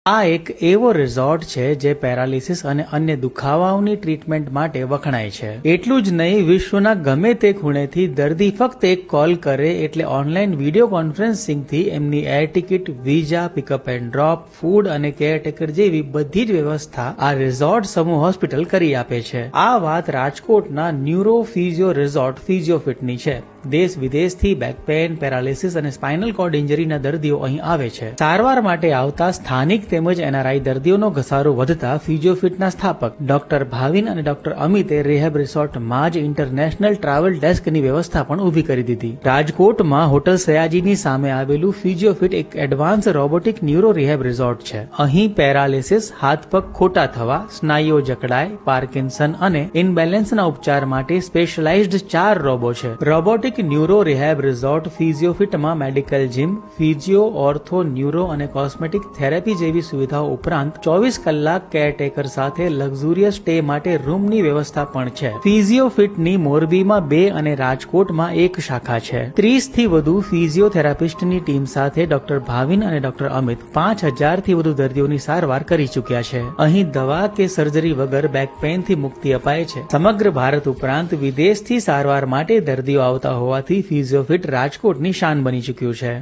આ એક એવો રિઝોર્ટ છે જે પેરાલિસિસ અને અન્ય દુખાવાઓની ટ્રીટમેન્ટ માટે વખણાય છે। એટલું જ નહીં, વિશ્વના ગમે તે ખૂણેથી દર્દી ફક્ત એક કોલ કરે એટલે ઓનલાઈન વિડીયો કોન્ફરન્સિંગથી એમની air ticket, visa, pickup and drop, food અને કેરટેકર જેવી બધી જ વ્યવસ્થા આ રિઝોર્ટ સમૂહ હોસ્પિટલ કરી આપે છે। આ વાત રાજકોટના ન્યુરો ફિઝિયો રિઝોર્ટ ફિઝિયોફિટની છે। દેશ વિદેશથી બેક પેન, પેરાલિસિસ અને સ્પાઇનલ કોર્ડ ઇન્જરીના દર્દીઓ અહીં આવે છે। સારવાર માટે આવતા સ્થાનિક તેમજ એનઆરઆઈ દર્દીઓનો ઘસારો વધતા ફિઝિયોફિટના સ્થાપક ડોક્ટર ભાવિન અને ડોક્ટર અમિતે રિહેબ રિસોર્ટમાં જ ઇન્ટરનેશનલ ટ્રાવેલ ડેસ્કની વ્યવસ્થા પણ ઊભી કરી દીધી। રાજકોટમાં હોટલ સયાજીની સામે આવેલું ફિઝિયોફિટ એક advance robotic neuro rehab resort છે। અહીં પેરાલિસિસ, હાથ પગ ખોટા થવા, સ્નાયુઓ જકડાય, પાર્કિન્સન અને ઇનબેલેન્સના ઉપચાર માટે સ્પેશિયલાઇઝ્ડ 4 રોબો છે। રોબોટિક ન્યુરો રિહેબ રિસોર્ટ ફિઝિયોફિટમાં medical gym, physio, ortho, neuro અને કોસ્મેટિક થેરેપી જેવી સુવિધાઓ ઉપરાંત 24 કલાક કેરટેકર સાથે લક્ઝુરિયસ સ્ટે માટે રૂમની વ્યવસ્થા પણ છે। ફિઝિયોફિટની મોરબીમાં 2 અને રાજકોટમાં 1 શાખા છે। 30 થી વધુ ફિઝિયોથેરાપિસ્ટની ટીમ સાથે ડોક્ટર ભાવિન અને ડોક્ટર અમિત 5000 થી વધુ દર્દીઓની સારવાર કરી ચૂક્યા છે। અહીં દવા કે સર્જરી વગર બેક પેનથી મુક્તિ અપાય છે। સમગ્ર ભારત ઉપરાંત વિદેશથી સારવાર માટે દર્દીઓ આવતા હોવાથી ફિઝિયોફિટ રાજકોટની શાન બની ચૂક્યું છે।